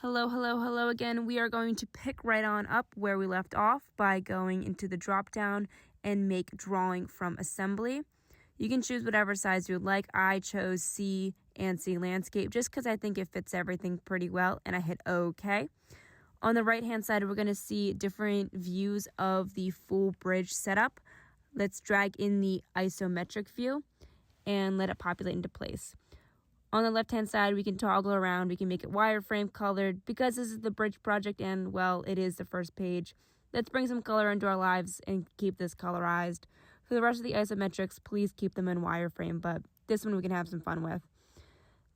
Hello, hello, hello again. We are going to pick right on up where we left off by going into the drop down and make drawing from assembly. You can choose whatever size you would like. I chose C and C landscape just because I think it fits everything pretty well, and I hit OK. On the right hand side, we're going to see different views of the full bridge setup. Let's drag in the isometric view and let it populate into place. On the left-hand side, we can toggle around. We can make it wireframe colored. Because this is the bridge project and, well, it is the first page, let's bring some color into our lives and keep this colorized. For the rest of the isometrics, please keep them in wireframe, but this one we can have some fun with.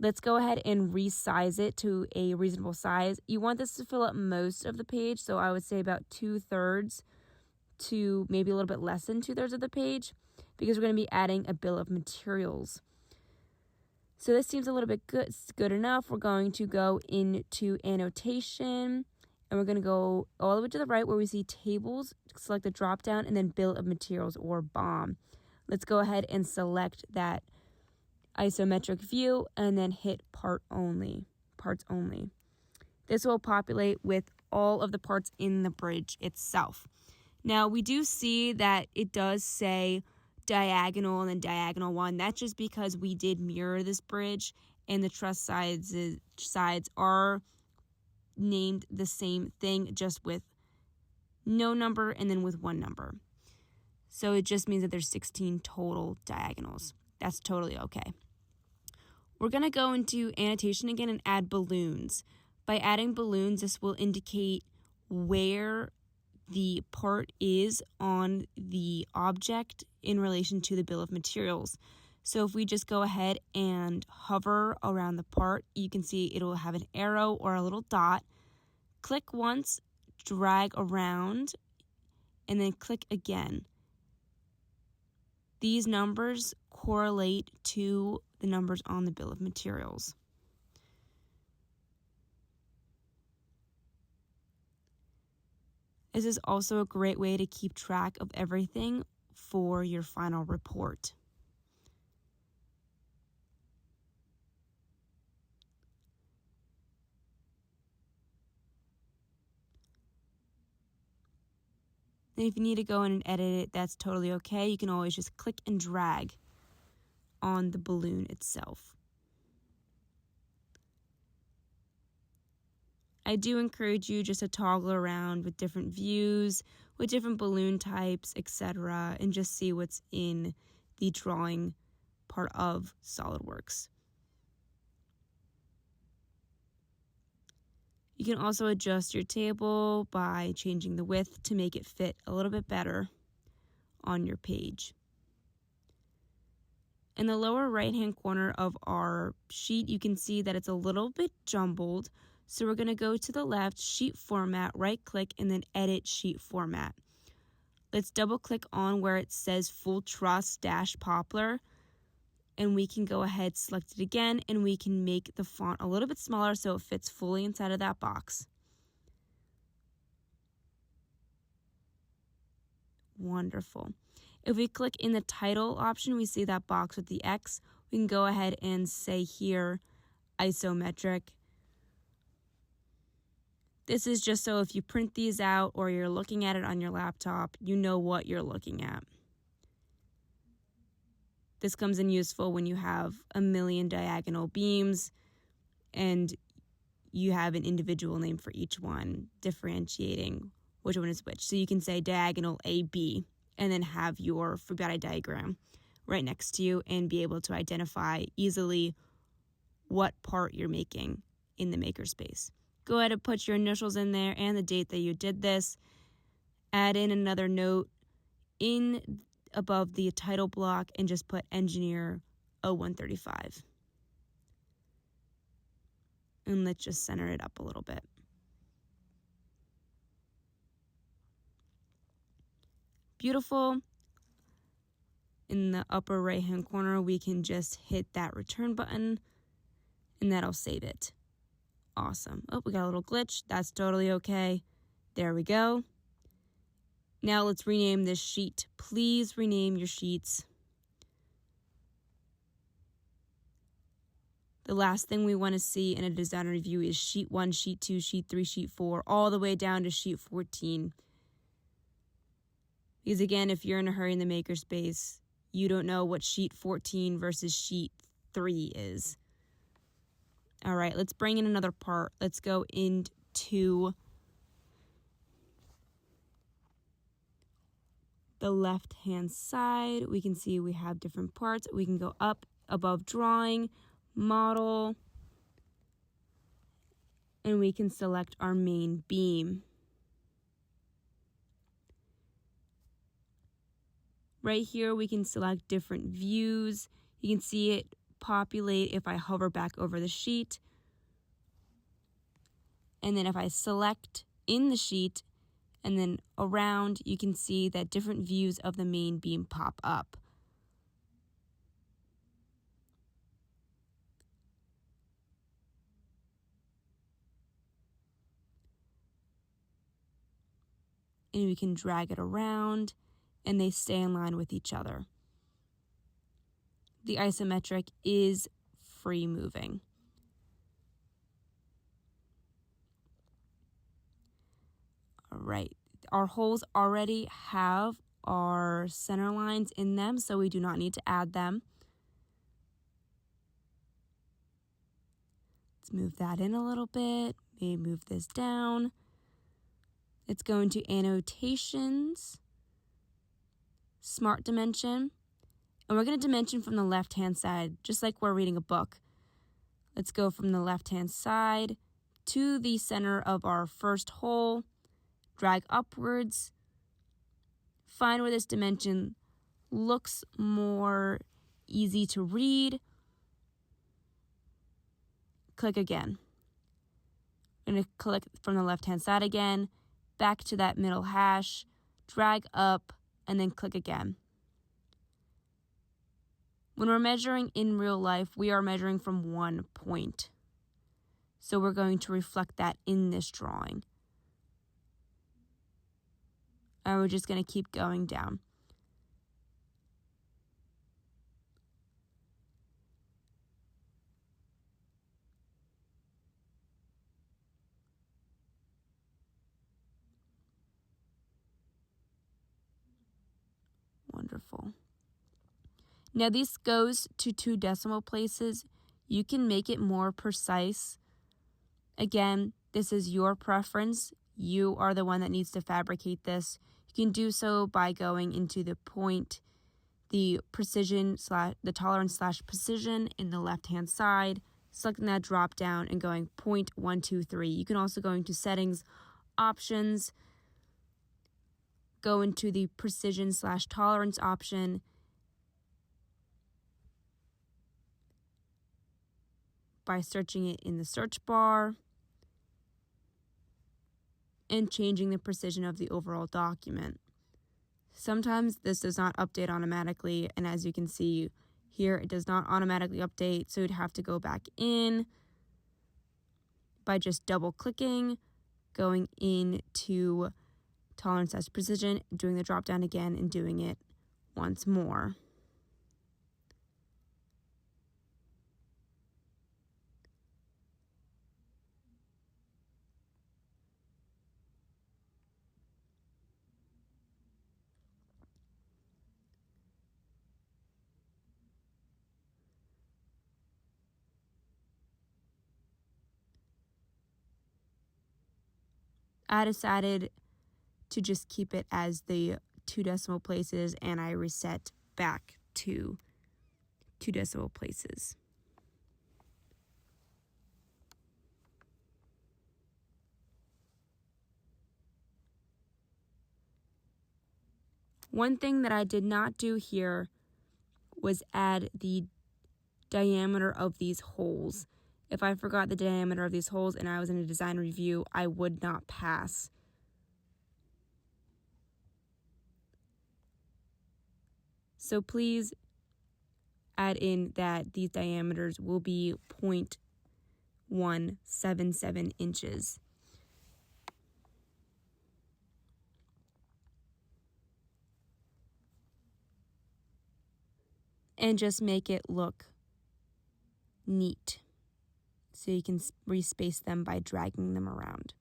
Let's go ahead and resize it to a reasonable size. You want this to fill up most of the page, so I would say about 2/3 to maybe a little bit less than 2/3 of the page, because we're going to be adding a bill of materials. So this seems a little bit good enough. We're going to go into annotation, and we're going to go all the way to the right where we see tables, select the drop down, and then bill of materials or BOM. Let's go ahead and select that isometric view and then hit parts only. This will populate with all of the parts in the bridge itself. Now we do see that it does say diagonal and then diagonal 1. That's just because we did mirror this bridge and the truss sides are named the same thing, just with no number and then with one number. So it just means that there's 16 total diagonals. That's totally okay. We're going to go into annotation again and add balloons. By adding balloons, this will indicate where the part is on the object in relation to the bill of materials. So if we just go ahead and hover around the part, you can see it will have an arrow or a little dot. Click once, drag around, and then click again. These numbers correlate to the numbers on the bill of materials. This is also a great way to keep track of everything for your final report. And if you need to go in and edit it, that's totally okay. You can always just click and drag on the balloon itself. I do encourage you just to toggle around with different views, with different balloon types, etc., and just see what's in the drawing part of SOLIDWORKS. You can also adjust your table by changing the width to make it fit a little bit better on your page. In the lower right-hand corner of our sheet, you can see that it's a little bit jumbled. So we're going to go to the left, sheet format, right-click, and then edit sheet format. Let's double-click on where it says full truss - poplar, and we can go ahead, select it again, and we can make the font a little bit smaller so it fits fully inside of that box. Wonderful. If we click in the title option, we see that box with the X. We can go ahead and say here, isometric. This is just so if you print these out or you're looking at it on your laptop, you know what you're looking at. This comes in useful when you have a million diagonal beams and you have an individual name for each one, differentiating which one is which. So you can say diagonal AB and then have your Fibonacci diagram right next to you and be able to identify easily what part you're making in the makerspace. Go ahead and put your initials in there and the date that you did this. Add in another note in above the title block and just put engineer 0135. And let's just center it up a little bit. Beautiful. In the upper right hand corner, we can just hit that return button and that'll save it. Awesome. Oh, we got a little glitch. That's totally okay. There we go. Now let's rename this sheet. Please rename your sheets. The last thing we want to see in a design review is sheet 1, sheet 2, sheet 3, sheet 4, all the way down to sheet 14. Because again, if you're in a hurry in the makerspace, you don't know what sheet 14 versus sheet 3 is. All right, let's bring in another part. Let's go into the left-hand side. We can see we have different parts. We can go up above drawing, model, and we can select our main beam. Right here, we can select different views. You can see it populate if I hover back over the sheet. And then if I select in the sheet and then around, you can see that different views of the main beam pop up. And we can drag it around and they stay in line with each other. The isometric is free moving. All right, our holes already have our center lines in them, so we do not need to add them. Let's move that in a little bit, maybe move this down. Let's go into annotations, smart dimension, and we're going to dimension from the left-hand side, just like we're reading a book. Let's go from the left-hand side to the center of our first hole, drag upwards, find where this dimension looks more easy to read, click again. I'm going to click from the left-hand side again, back to that middle hash, drag up, and then click again. When we're measuring in real life, we are measuring from one point. So we're going to reflect that in this drawing. And we're just going to keep going down. Wonderful. Now this goes to 2 decimal places. You can make it more precise. Again, this is your preference. You are the one that needs to fabricate this. You can do so by going into the point, the precision slash the tolerance slash precision in the left-hand side, selecting that drop down and going 0.123. You can also go into settings, options, go into the precision slash tolerance option, by searching it in the search bar and changing the precision of the overall document. Sometimes this does not update automatically, and as you can see here, it does not automatically update, so you'd have to go back in by just double clicking, going into tolerance as precision, doing the drop down again, and doing it once more. I decided to just keep it as the 2 decimal places, and I reset back to 2 decimal places. One thing that I did not do here was add the diameter of these holes. If I forgot the diameter of these holes and I was in a design review, I would not pass. So please add in that these diameters will be 0.177 inches. And just make it look neat. so you can respace them by dragging them around.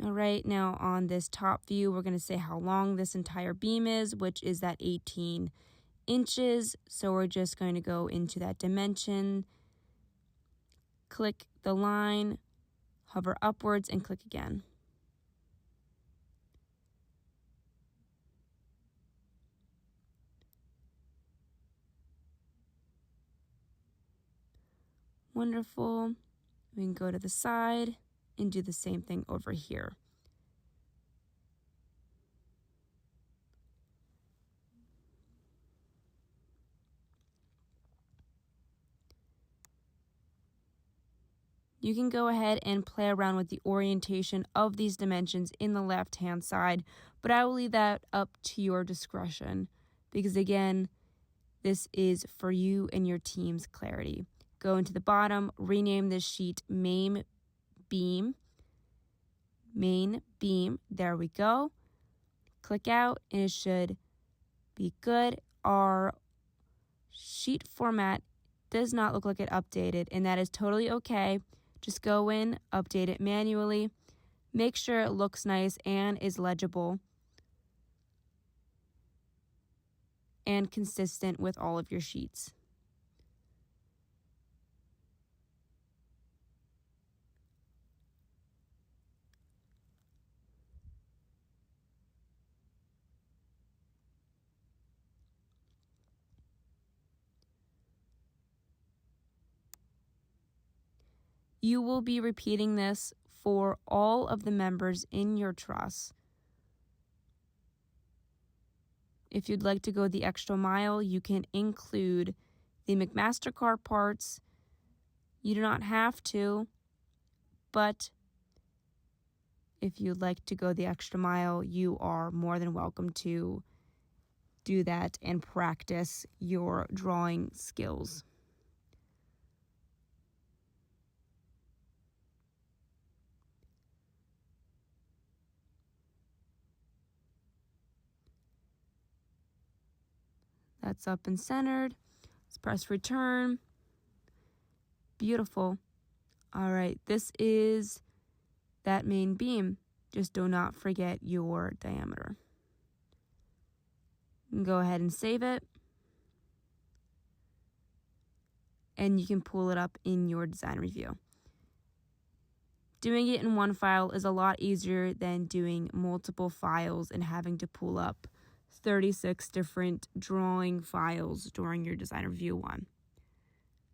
All right, now on this top view, we're going to say how long this entire beam is, which is that 18 inches. So we're just going to go into that dimension, click the line, hover upwards, and click again. Wonderful. We can go to the side and do the same thing over here. You can go ahead and play around with the orientation of these dimensions in the left-hand side, but I will leave that up to your discretion because, again, this is for you and your team's clarity. Go into the bottom, rename this sheet Main Beam. Main Beam, there we go. Click out and it should be good. Our sheet format does not look like it updated, and that is totally okay. Just go in, update it manually. Make sure it looks nice and is legible and consistent with all of your sheets. You will be repeating this for all of the members in your truss. If you'd like to go the extra mile, you can include the McMaster-Carr parts. You do not have to, but if you'd like to go the extra mile, you are more than welcome to do that and practice your drawing skills. That's up and centered. Let's press return. Beautiful. All right, this is that main beam. Just do not forget your diameter. You can go ahead and save it. And you can pull it up in your design review. Doing it in one file is a lot easier than doing multiple files and having to pull up 36 different drawing files during your design review one.